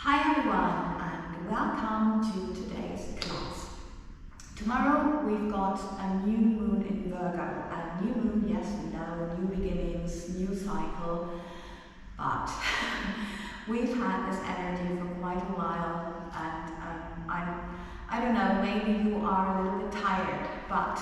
Hi everyone and welcome to today's class. Tomorrow we've got a new moon in Virgo. A new moon, yes we know, new beginnings, new cycle, but we've had this energy for quite a while and I don't know, maybe you are a little bit tired, but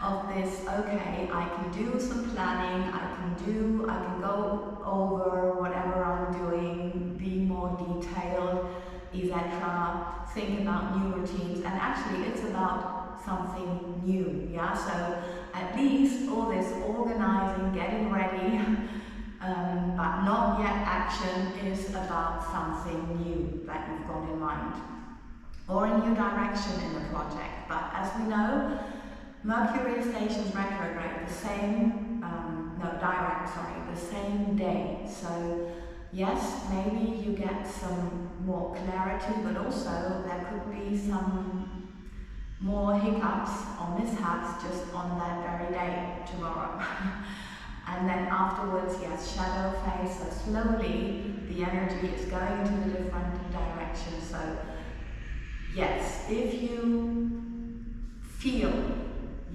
of this, okay, I can do some planning, I can go over whatever I'm doing, be more detailed, etc. Think about new routines, and actually it's about something new, yeah? So at least all this organizing, getting ready, but not yet action is about something new that you've got in mind, or a new direction in the project. But as we know, Mercury stations retrograde the same, the same day. So yes, maybe you get some more clarity, but also there could be some more hiccups or mishaps just on that very day tomorrow. And then afterwards, yes, shadow phase, so slowly the energy is going into a different direction. So yes, if you feel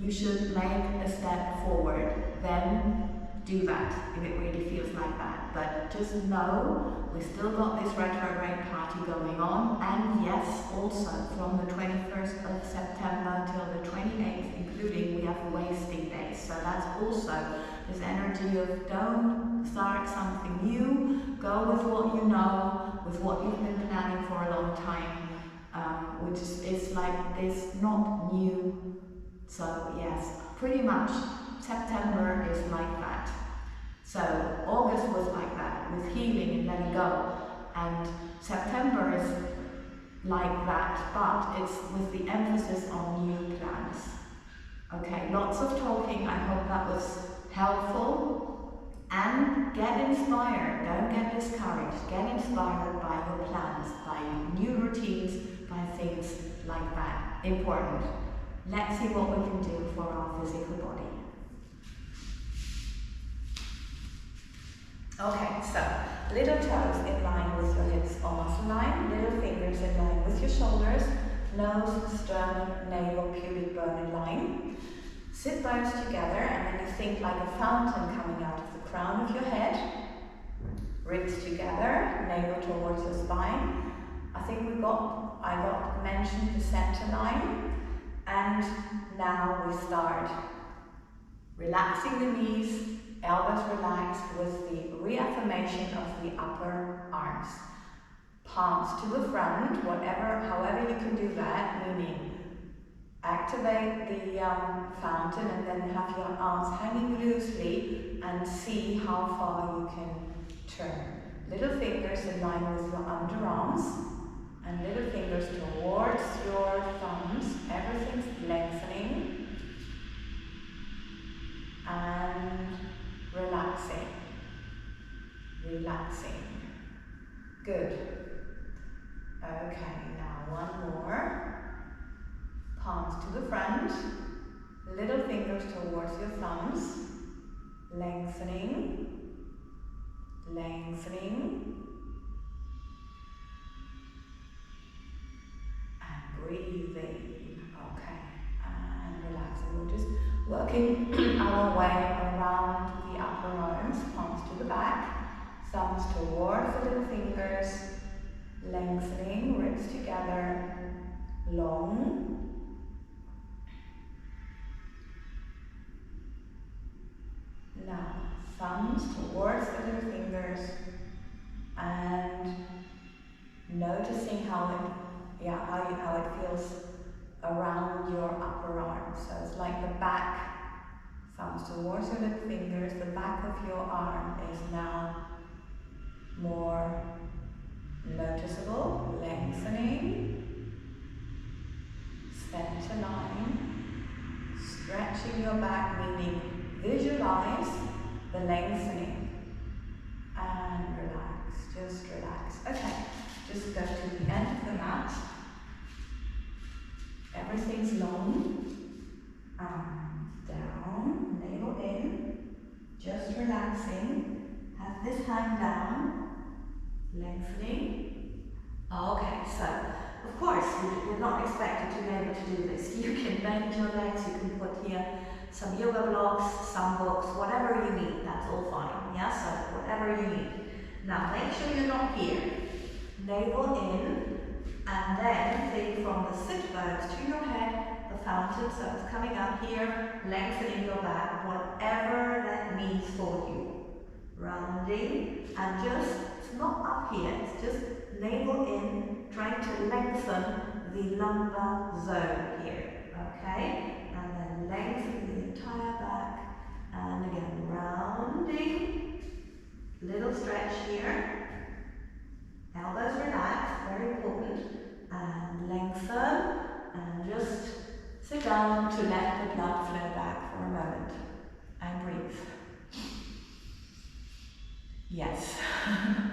you should make a step forward, then do that, if it really feels like that. But just know, we still got this retrograde party going on, and yes, also from the 21st of September till the 28th, including, we have wasting days. So that's also this energy of don't start something new, go with what you know, with what you've been planning for a long time, which is like this, not new. So yes, pretty much September is like that. So August was like that, with healing and letting go. And September is like that, but it's with the emphasis on new plans. Okay, lots of talking, I hope that was helpful. And get inspired, don't get discouraged. Get inspired by your plans, by new routines, by things like that. Important. Let's see what we can do for our physical body. Okay, so little toes in line with your hips, almost aligned, little fingers in line with your shoulders, nose, sternum, navel, pubic bone in line. Sit bones together, and then you think like a fountain coming out of the crown of your head. Ribs together, navel towards your spine. I got mentioned the center line. And now we start relaxing the knees, elbows relaxed, with the reaffirmation of the upper arms. Palms to the front, however you can do that, meaning activate the fountain and then have your arms hanging loosely and see how far you can turn. Little fingers in line with your underarms. And little fingers towards your thumbs, everything's lengthening and relaxing, relaxing. Good. Okay, now one more. Palms to the front, little fingers towards your thumbs, lengthening, lengthening. Breathing, okay, and relaxing. We're just working our way around the upper arms, palms to the back, thumbs towards the little fingers, lengthening, ribs together, long. Now, thumbs towards the little fingers, and noticing how it feels around your upper arm. So it's like the back, thumbs towards your little fingers, the back of your arm is now more noticeable, lengthening, center line, stretching your back, meaning visualize the lengthening, and relax, just relax. Okay. Just go to the end of the mat. Everything's long. Down, navel in. Just relaxing. Have this hand down. Lengthening. you're not expected to be able to do this. You can bend your legs, you can put here some yoga blocks, some books, whatever you need, that's all fine. Yeah, so whatever you need. Now make sure you're not here. Navel in, and then think from the sit bones to your head, the fountain, so it's coming up here, lengthening your back, whatever that means for you. Rounding, and just, it's not up here, it's just navel in, trying to lengthen the lumbar zone here, okay? And then lengthen the entire back, and again, rounding, little stretch here, elbows relaxed, very important, and lengthen, and just sit down to let the blood flow back for a moment, and breathe. Yes.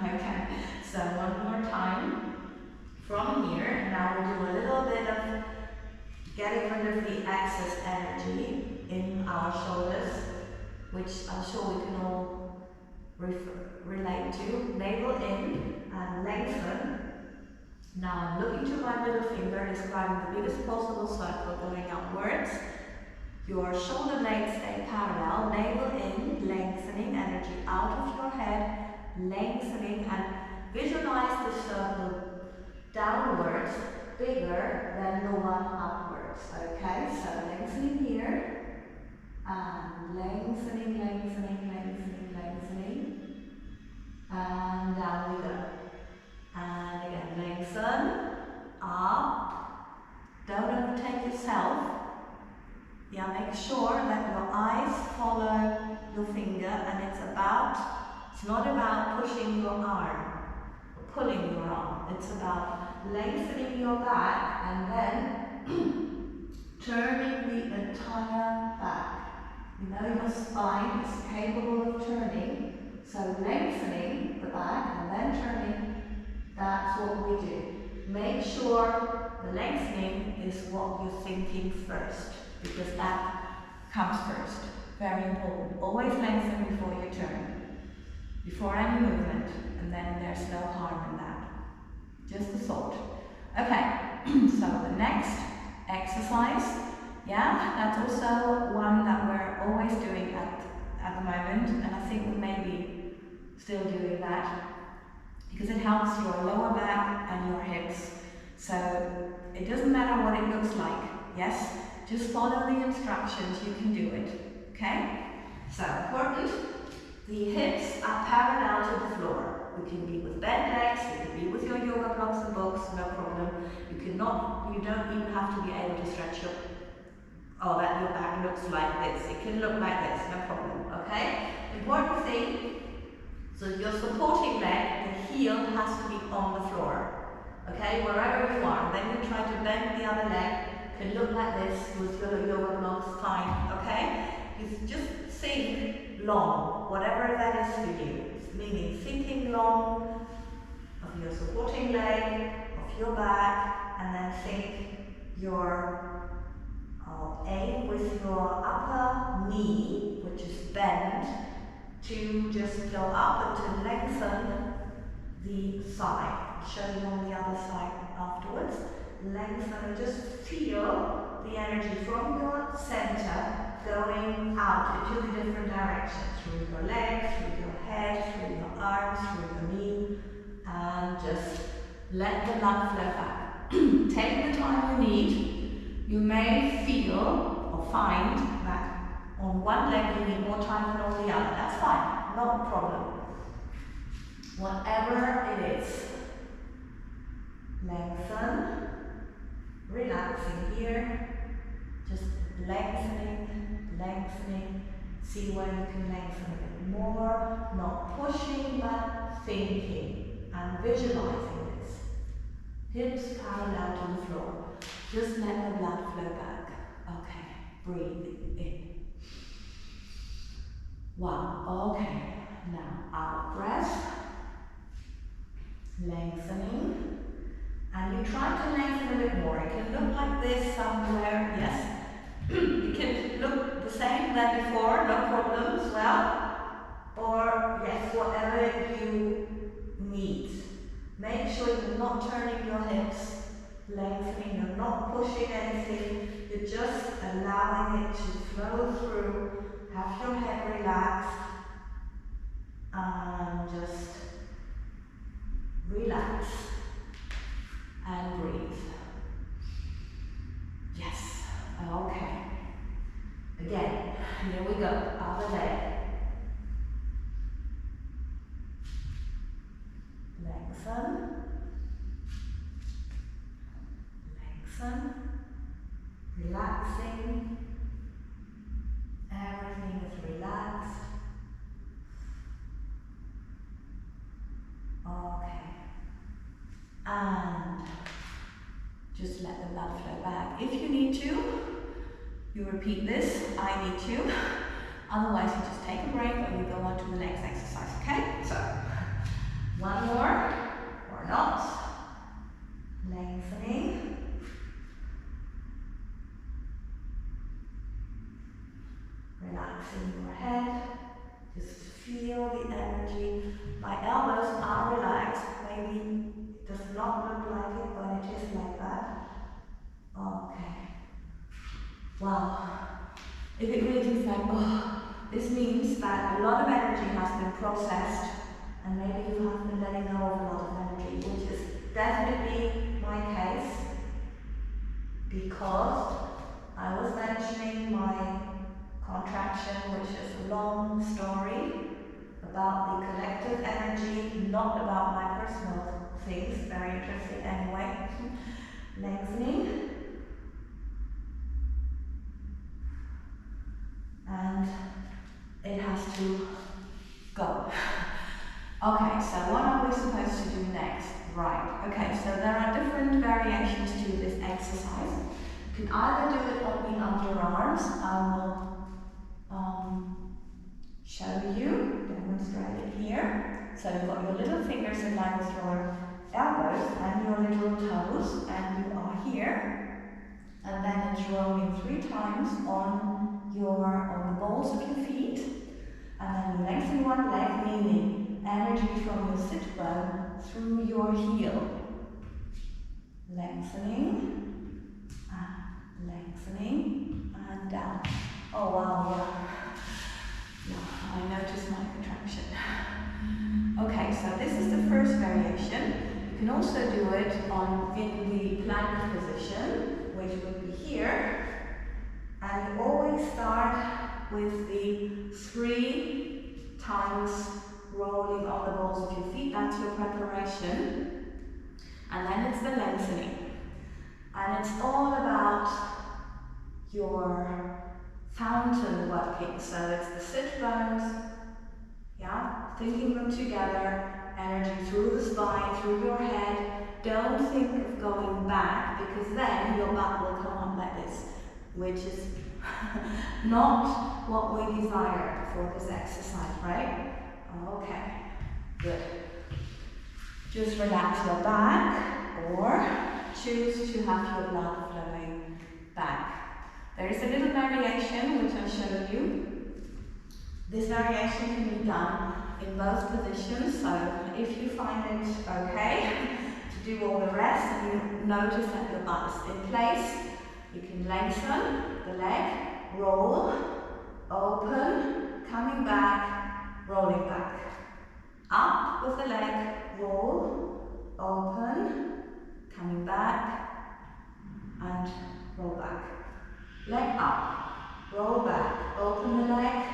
Okay, so one more time from here. Now we'll do a little bit of getting rid of the excess energy in our shoulders, which I'm sure we can all relate to. Navel in and lengthen. Now I'm looking to my middle finger, describing the biggest possible circle going upwards. Your shoulder blades stay parallel, navel in, lengthening, energy out of your head, lengthening, and visualize the circle downwards, bigger than the one upwards, okay? So lengthening here, and lengthening, lengthening, lengthening, lengthening, and down we go. And again, lengthen, up, don't overtake yourself. Yeah, make sure that your eyes follow your finger, and it's not about pushing your arm, or pulling your arm. It's about lengthening your back and then turning the entire back. You know your spine is capable of turning, so lengthening the back and then turning, that's what we do. Make sure the lengthening is what you're thinking first, because that comes first. Very important. Always lengthen before you turn, before any movement, and then there's no harm in that. Just a thought. Okay, so the next exercise, yeah, that's also one that we're always doing at the moment, and I think we may be still doing that, because it helps your lower back and your hips. So it doesn't matter what it looks like, yes? Just follow the instructions, you can do it, okay? So important, the hips are parallel to the floor. We can be with bent legs, you can be with your yoga blocks and books, no problem. You don't even have to be able to stretch your back looks like this. It can look like this, no problem, okay? Important thing, so your supporting leg, the heel has to be on the floor, okay? Wherever you are, then you try to bend the other leg. Can look like this with your yoga blocks, fine, okay? You just think long, whatever that is for you. Meaning thinking long of your supporting leg, of your back, and then think your aim with your upper knee, which is bent, to just go up and to lengthen the side. I'll show you on the other side afterwards. Lengthen and just feel the energy from your center going out into the different directions, through your legs, through your head, through your arms, through your knee, and just let the blood flow back. Take the time you need. You may feel or find that on one leg you need more time than on the other. That's fine, not a problem. Whatever it is. Lengthen. Relaxing here, just lengthening, lengthening. See where you can lengthen a bit more, not pushing but thinking and visualizing this. Hips parallel to the floor. Just let the blood flow back. Okay, breathe in. One, okay. Now out breath, lengthening. And you try to lengthen a bit more. It can look like this somewhere, yes. It can look the same than before, no problem as well. Or, yes, whatever you need. Make sure you're not turning your hips lengthening, you're not pushing anything, you're just allowing it to flow through. Have your head relaxed and just relax and breathe. Yes, okay. Again, here we go, other leg. Lengthen, lengthen, relaxing, everything is relaxed. Okay, and just let the blood flow back. If you need to, you repeat this. I need to. Otherwise, you just take a break and we go on to the next exercise, okay? So, one more, or not. Lengthening. Relaxing your head. Just feel the energy. My elbows are relaxed. Maybe it does not look like it, but it is like that. Okay. Wow. If it really feels like, oh, this means that a lot of energy has been processed and maybe you have been letting go of a lot of energy, which is definitely my case, because I was mentioning my contraction, which is a long story about the collective energy, not about my personal things. Very interesting anyway. Lengthening. And it has to go. Okay, so what are we supposed to do next? Right, okay, so there are different variations to this exercise. You can either do it on the underarms. I will show you, demonstrate it here. So you've got your little fingers in line with your elbows and your little toes, and you are here. And then it's rolling 3 times on the balls of your feet. And then you lengthen one leg, meaning energy from your sit bone through your heel. Lengthening, and down. Oh wow, yeah, I noticed my contraction. Okay, so this is the first variation. You can also do it in the plank position, which would be here. And you always start with the 3 times rolling on the balls of your feet. That's your preparation. And then it's the lengthening. And it's all about your fountain working. So it's the sit bones, yeah, thinking them together, energy through the spine, through your head. Don't think of going back, because then your butt will come up like this, which is not what we desire for this exercise, right? Okay, good. Just relax your back, or choose to have your blood flowing back. There is a little variation which I'll show you. This variation can be done in both positions, so if you find it okay to do all the rest and you notice that your butt is in place, you can lengthen the leg, roll, open, coming back, rolling back. Up with the leg, roll, open, coming back, and roll back. Leg up, roll back, open the leg,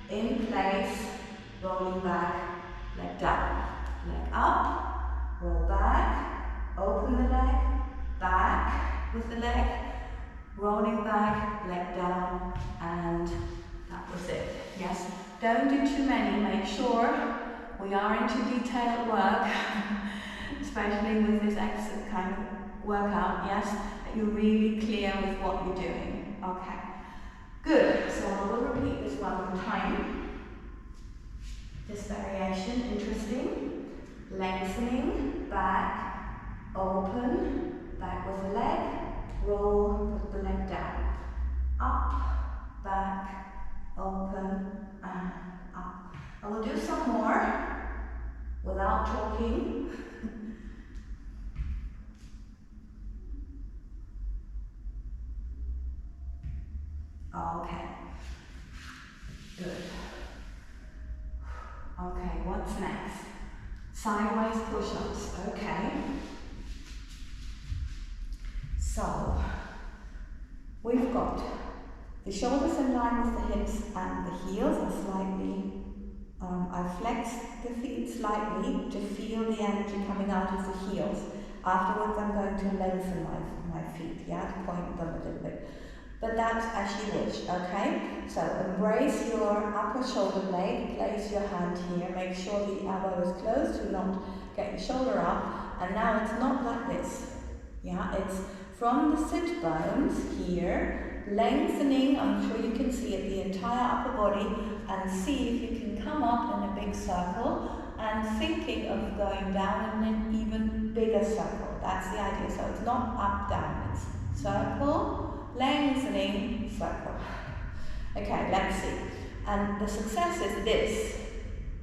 in place, rolling back, leg down. Leg up, roll back, open the leg, back with the leg, rolling back, leg down, and that was it. Yes, don't do too many. Make sure we are into detailed work, especially with this kind of workout, yes, that you're really clear with what you're doing. Okay, good. So I will repeat this one more time. This variation, interesting. Lengthening, back, open, back with the leg, roll with the leg down. Up, back, open, and up. I will do some more without talking. Okay. Good. Okay, what's next? Sideways push-ups. Okay. So, we've got the shoulders in line with the hips and the heels are slightly, I flex the feet slightly to feel the energy coming out of the heels. Afterwards I'm going to lengthen my feet, yeah, to point them a little bit. But that's as you wish, okay? So embrace your upper shoulder blade, place your hand here, make sure the elbow is closed, do not get your shoulder up, and now it's not like this, yeah? It's from the sit bones here, lengthening, I'm sure you can see it, the entire upper body, and see if you can come up in a big circle, and thinking of going down in an even bigger circle. That's the idea. So it's not up, down, it's circle, lengthening, circle. Okay, let's see. And the success is this,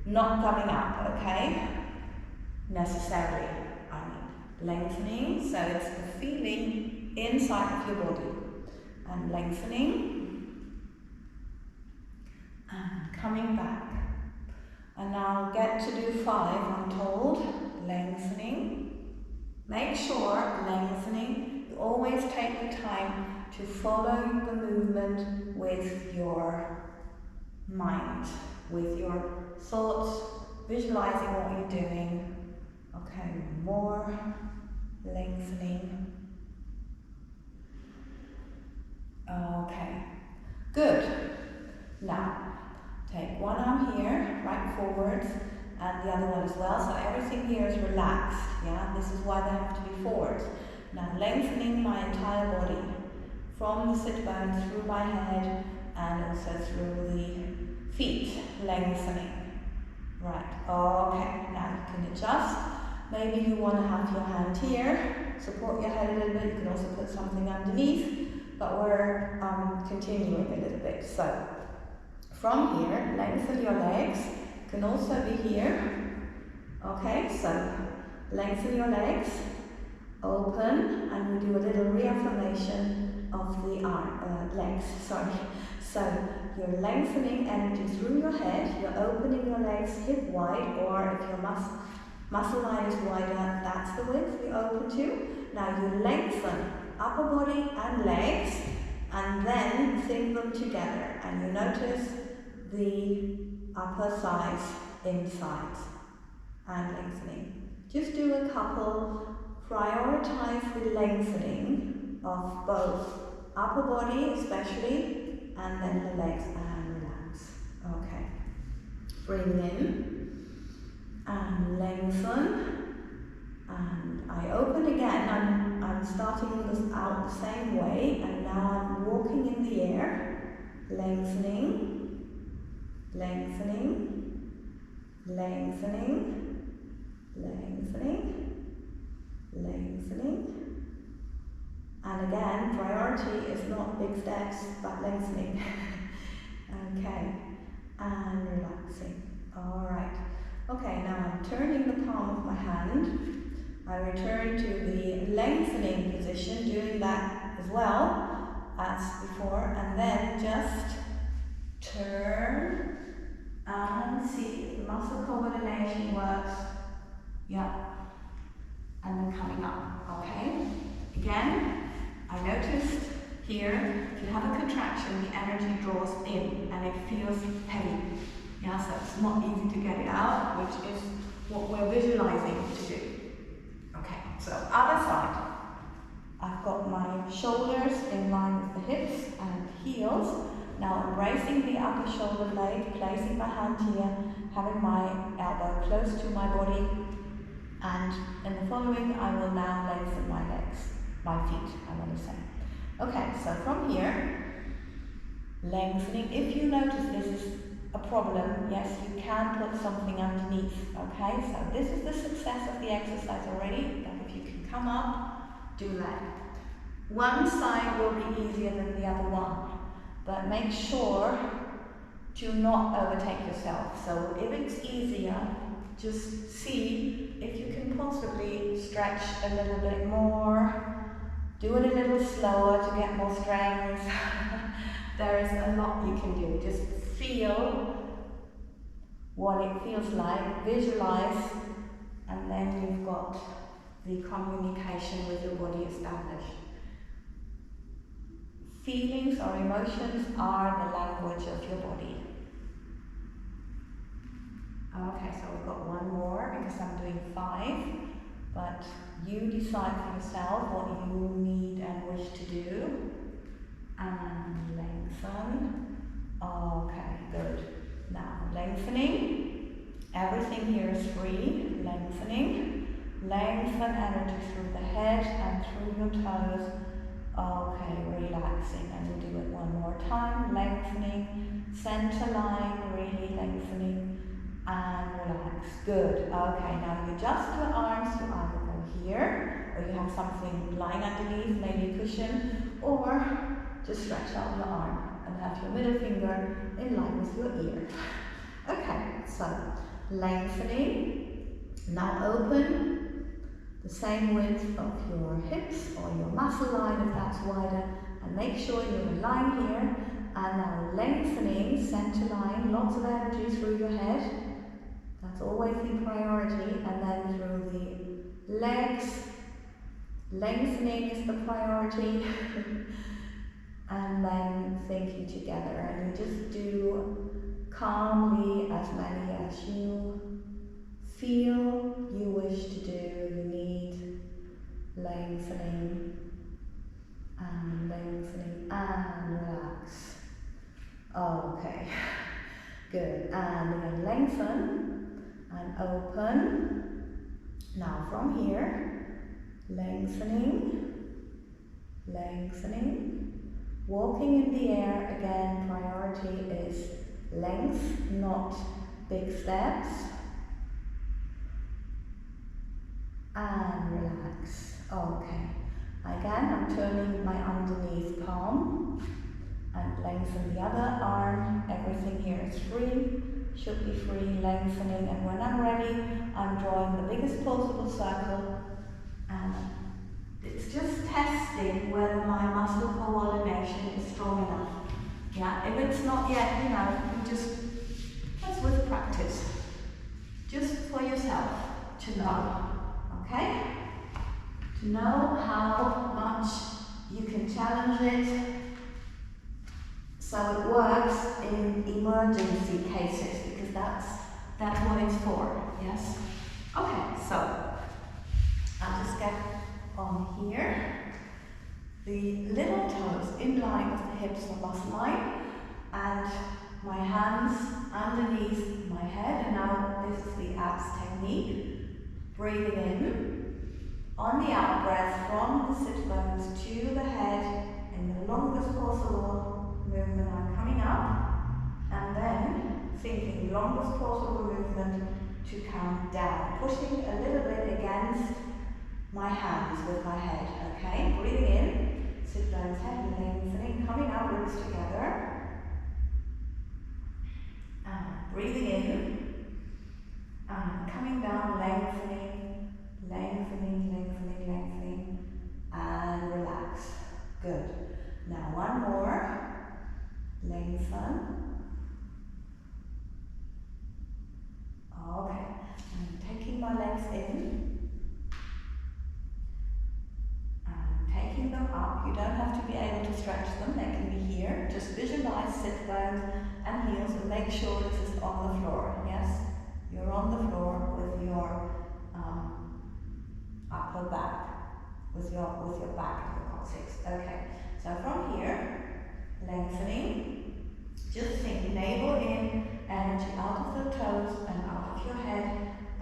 not coming up, okay? Necessarily, I mean, lengthening, so it's the feeling inside of your body. And lengthening, and coming back. And now get to do 5, I'm told. Lengthening. Make sure, lengthening, you always take the time to follow the movement with your mind, with your thoughts, visualizing what you're doing. Okay, more lengthening. Okay, good. Now, take one arm here, right forwards, and the other one as well, so everything here is relaxed, yeah? This is why they have to be forwards. Now, lengthening my entire body, from the sit bones through my head, and also through the feet, lengthening. Right, okay, now you can adjust. Maybe you want to have your hand here, support your head a little bit, you can also put something underneath, but we're continuing a little bit. So, from here, lengthen your legs, can also be here. Okay, so lengthen your legs, open, and we do a little reaffirmation of the legs, sorry. So you're lengthening energy through your head, you're opening your legs hip wide, or if your muscle line is wider, that's the width you open to. Now you lengthen upper body and legs, and then think them together, and you notice the upper thighs, insides, and lengthening. Just do a couple, prioritize the lengthening of both upper body especially, and then the legs, and relax. Okay. Breathe in, and lengthen, and I open again. I'm starting this out the same way, and now I'm walking in the air, lengthening, lengthening, lengthening, lengthening, lengthening. And again, priority is not big steps, but lengthening. Okay, and relaxing. Alright. Okay, now I'm turning the palm of my hand. I return to the lengthening position, doing that as well as before, and then just turn and see if the muscle coordination works. Yeah. And then coming up, okay? Again, I noticed here, if you have a contraction, the energy draws in and it feels heavy. Yeah, so it's not easy to get it out, which is what we're visualizing to do. Okay, so other side. I've got my shoulders in line with the hips and heels. Now embracing the upper shoulder blade, placing my hand here, having my elbow close to my body, and in the following I will now lengthen my legs, my feet, I want to say. Okay, so from here, lengthening. If you notice this is a problem, yes, you can put something underneath, okay? So this is the success of the exercise already, that if you can come up, do that. One side will be easier than the other one, but make sure to not overtake yourself. So if it's easier, just see if you can possibly stretch a little bit more, do it a little slower to get more strength. There is a lot you can do. Just feel what it feels like, visualize, and then you've got the communication with your body established. Feelings or emotions are the language of your body. Okay, so we've got one more because I'm doing 5, but you decide for yourself what you need and wish to do. And lengthen. Okay, good. Now, lengthening. Everything here is free. Lengthening. Lengthen energy through the head and through your toes. Okay, relaxing. And we'll do it one more time. Lengthening. Center line, really lengthening. And relax. Good. Okay, now you adjust your arms. You either go here, or you have something lying underneath, maybe a cushion, or just stretch out your arm and have your middle finger in line with your ear. Okay, so lengthening. Now open the same width of your hips or your muscle line if that's wider, and make sure you're in line here. And now lengthening, center line, lots of energy through your head. That's always the priority, and then through the legs. Lengthening is the priority. And then thinking together, and you just do calmly as many as you feel you wish to do. You need lengthening and relax. Okay, good. And then lengthen and open. Now from here, lengthening. Walking in the air, again, priority is length, not big steps. And relax. Okay. Again, I'm turning my underneath palm and lengthen the other arm. Everything here is free, should be free, lengthening. And when I'm ready, I'm drawing the biggest possible circle, and it's just testing whether my muscle coordination is strong enough. Yeah, if it's not yet, that's with practice. Just for yourself to know, okay? To know how much you can challenge it so it works in emergency cases, because that's what it's for, yes? Okay, so I'll just get on here. The little toes in line with the hips or muscle line, and my hands underneath my head. And now this is the abs technique. Breathing in. On the out breath, from the sit bones to the head in the longest possible movement. I'm coming up, and then thinking longest possible movement to come down, pushing a little bit against my hands with my head. Okay, breathing in, sit bones, head lengthening, coming up, ribs together, and breathing in, and coming down, lengthening, and relax. Good. Now one more. Lengthen. Okay. I'm taking my legs in and taking them up. You don't have to be able to stretch them. They can be here. Just visualize sit bones and heels, and make sure this is on the floor. Yes? You're on the floor with your upper back, with your back and your coccyx. Okay, so from here, lengthening, just think navel in, energy out of the toes and out of your head,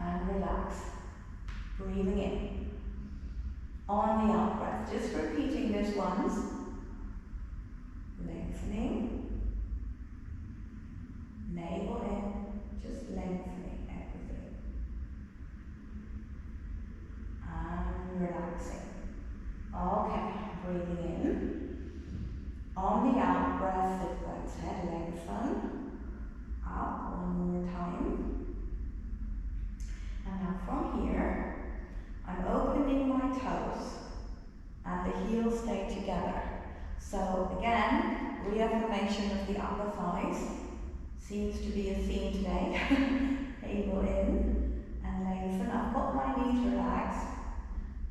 and relax. Breathing in. On the out breath, just repeating this once. Lengthening, navel in, just lengthening everything. And relaxing. Okay, breathing in. On the out breath, sit bones, head lengthen. Up, one more time. And now from here, I'm opening my toes, and the heels stay together. So again, reaffirmation of the upper thighs. Seems to be a theme today. Navel in and lengthen. I've got my knees relaxed.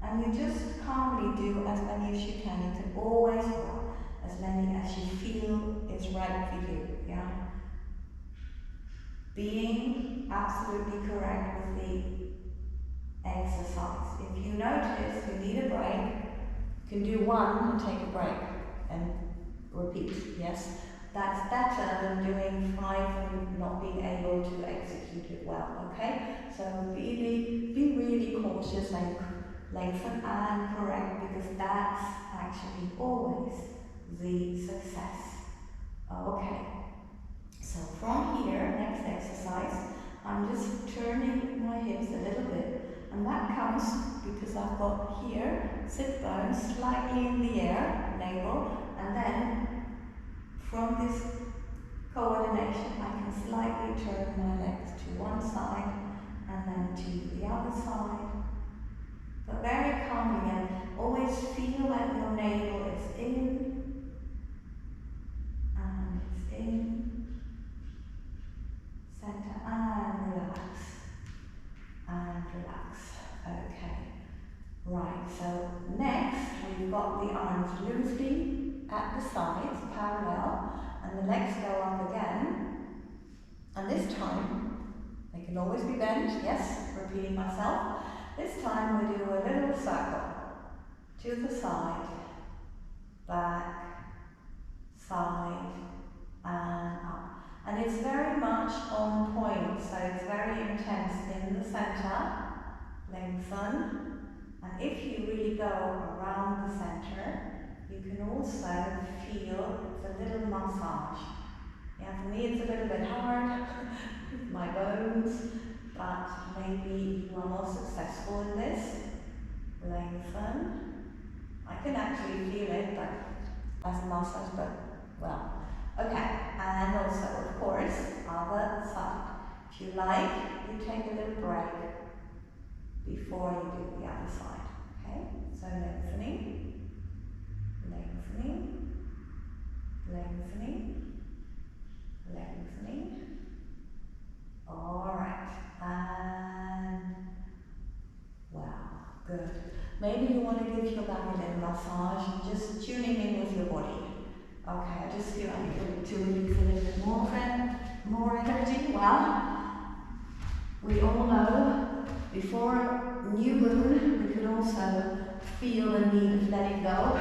And you just calmly do as many as you can. You can always go as many as you feel is right for you. Yeah. Being absolutely correct with the exercise. If you notice you need a break, you can do one and take a break and repeat. Yes. That's better than doing 5 and not being able to execute it well. Okay. So really be really cautious and lengthen and correct, because that's actually always the success. Okay, so from here, next exercise, I'm just turning my hips a little bit, and that comes because I've got here sit bones slightly in the air, navel, and then from this coordination I can slightly turn my legs to one side and then to the other side. But very calmly, and always feel that your navel is in and it's in, center, and relax, okay. Right, so next we've got the arms loosely at the sides, parallel, and the legs go up again, and this time, they can always be bent, yes, repeating myself. This time we do a little circle, to the side, back, side, and up. And it's very much on point, so it's very intense in the center, lengthen, and if you really go around the center, you can also feel it's a little massage. Yeah, for me it's a little bit hard with my bones, but maybe you are more successful in this. Lengthen. I can actually feel it, but as a massage, but well. Okay, and also, of course, other side. If you like, you take a little break before you do the other side. Okay, so lengthening, lengthening, lengthening, lengthening. Alright, and wow, good. Maybe you want to give your back a little massage, just tuning in with your body. Okay, I just feel I need to release a little bit more energy. Well, we all know before new moon we can also feel the need of letting go.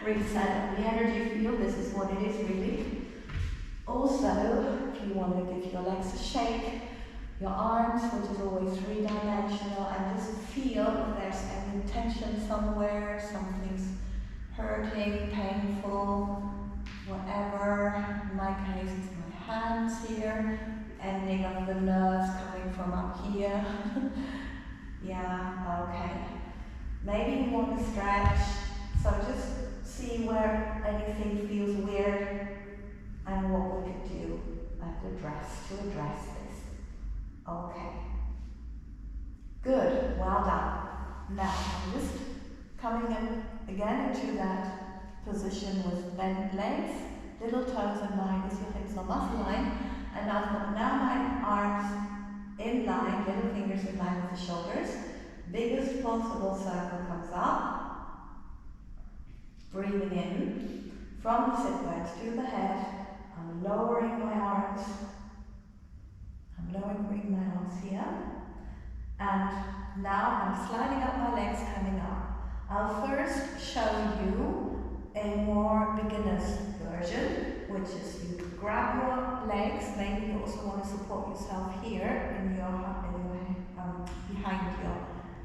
Reset the energy field, this is what it is really. Also, if you want to give your legs a shake, your arms, which is always 3-dimensional, and just feel if there's any tension somewhere, something's hurting, painful, whatever. In my case, it's my hands here, ending of the nerves coming from up here. Yeah, okay. Maybe you want to stretch, so just see where anything feels weird and what we could do to address this. Okay. Good, well done. Now, I'm just coming in again into that position with bent legs, little toes in line with your hips on muscle line, and I've got now my arms in line, little fingers in line with the shoulders. Biggest possible circle comes up. Breathing in from the sit bones to the head. I'm lowering my arms. I'm lowering my arms here. And now I'm sliding up my legs, coming up. I'll first show you a more beginner's version, which is you grab your legs. Maybe you also want to support yourself here in your behind your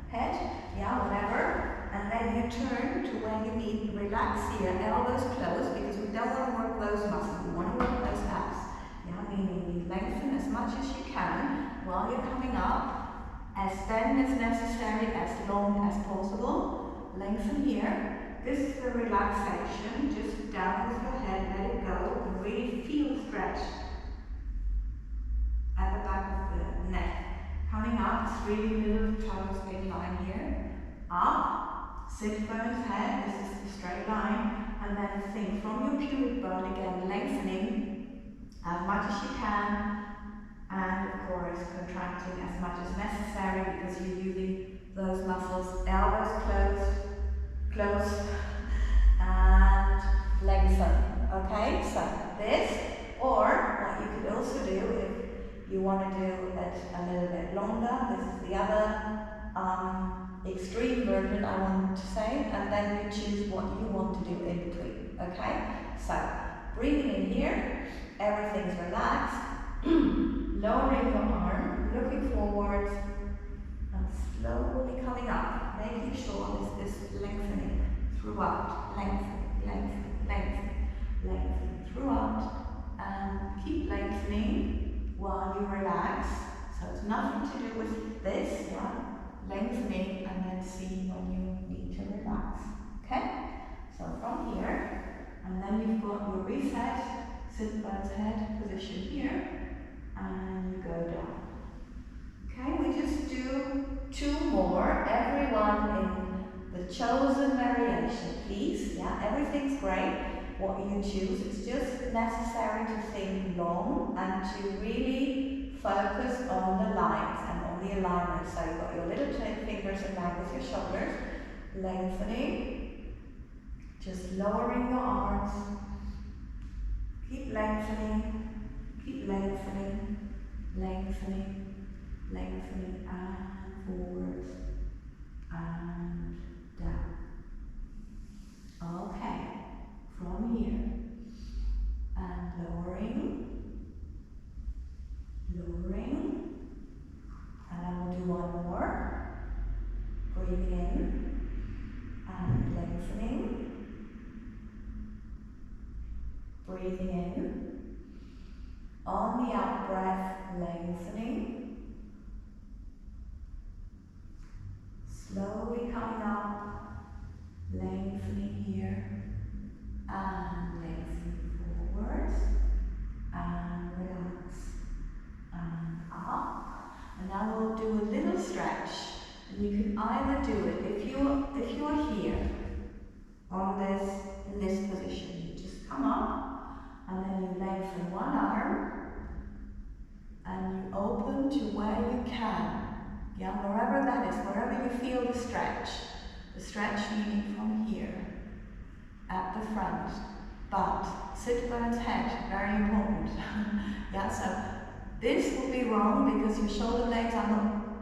head, yeah, whatever. And then you turn to where you need to relax here, elbows closed, because we don't want to work those muscles, we want to work those abs. Yeah, meaning you lengthen as much as you can while you're coming up, as then as necessary, as long as possible. Lengthen here. This is the relaxation, just down with your head, let it go, and really feel the stretch at the back of the neck. Coming up, it's really little toes in line here. Up, sit bones, head, this is the straight line, and then think from your pubic bone again, lengthening as much as you can, and of course contracting as much as necessary because you're using those muscles, elbows closed, and lengthen. Okay, so this, or what you could also do if you want to do it a little bit longer, this is the other extreme version I want to say, and then you choose what you want to do in between. Okay, so breathing in here, everything's relaxed, lowering your arm, looking forward, and slowly coming up, making sure this is lengthening throughout, lengthening throughout, and keep lengthening while you relax. So it's nothing to do with this, yeah? Lengthening, and then see when you need to relax. Okay? So from here, and then you've got your reset, sit bones head position here, and you go down. Okay, we just do 2 more, everyone in the chosen variation, please. Yeah, everything's great. What you choose, it's just necessary to think long and to really focus on the lines and on the alignment. So you've got your little fingers in line with your shoulders, lengthening, just lowering your arms, keep lengthening, and forwards and down. Okay, from here, and lowering, and I will do one more. Breathing in and lengthening, breathing in, on the out breath, lengthening, slowly coming up, lengthening here, and lengthening forwards, and relax, and up. And now we'll do a little stretch, and you can either do it if you're here on in this position. You just come up, and then you lengthen one arm, and you open to where you can. Yeah, wherever that is, wherever you feel the stretch. The stretch meaning from here, at the front. But sit bones head, very important. Yeah, so this will be wrong because your shoulder blades are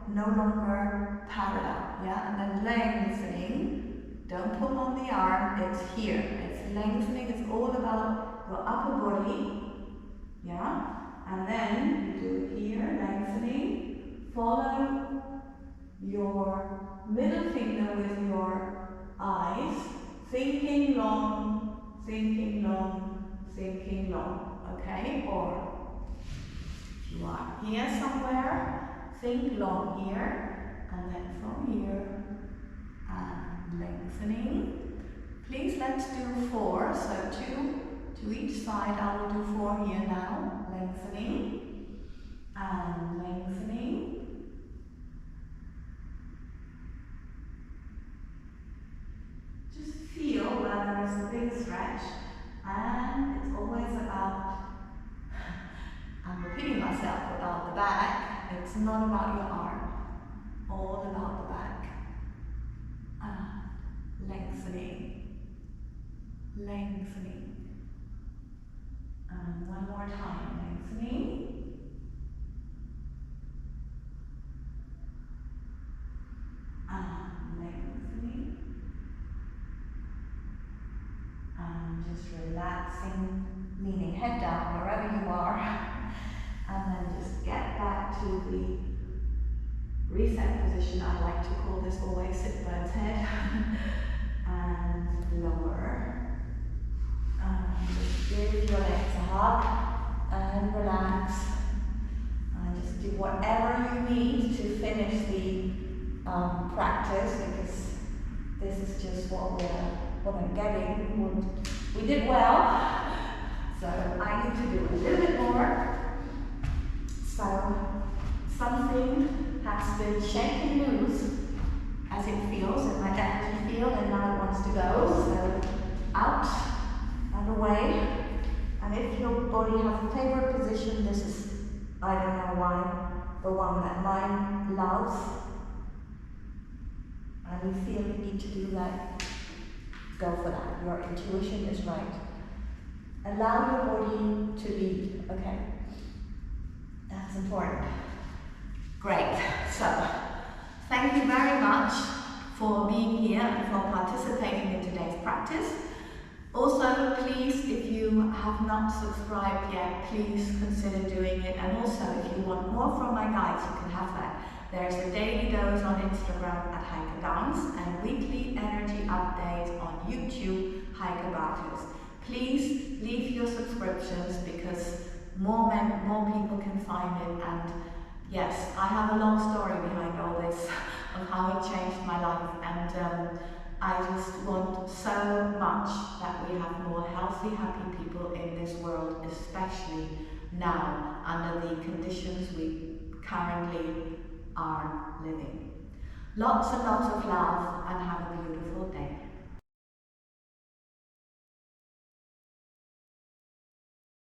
no longer parallel. Yeah, and then lengthening. Don't pull on the arm, it's here. It's lengthening, it's all about your upper body. Yeah, and then you do it here, lengthening. Follow your middle finger with your eyes, thinking long, okay? Or if you are here somewhere, think long here, and then from here, and lengthening. Please, let's do 4, so 2 to each side. I will do 4 here now, lengthening, and lengthening. Just feel where there is a big stretch, and it's always about, I'm repeating myself, about the back. It's not about your arm, all about the back. Lengthening. And one more time, lengthening. And lengthening. And just relaxing, meaning head down wherever you are. And then just get back to the reset position. I like to call this always sit bones head. And lower. And just give your legs a hug and relax. And just do whatever you need to finish the practice, because this is just what we're getting. We did well, so I need to do a little bit more. So something has been shaken loose as it feels in my energy field, and now it wants to go. So out. And if your body has a favorite position, this is, I don't know why, the one that mine loves, and you feel you need to do that, go for that. Your intuition is right. Allow your body to lead, okay? That's important. Great. So, thank you very much for being here and for participating in today's practice. Also, please, if you have not subscribed yet, please consider doing it. And also, if you want more from my guides, you can have that. There's a daily dose on Instagram at Heike Dance and weekly energy updates on YouTube, Heike Bartels. Please leave your subscriptions because more people can find it. And yes, I have a long story behind all this of how it changed my life, and I just want so much that we have more healthy, happy people in this world, especially now under the conditions we currently are living. Lots and lots of love, and have a beautiful day.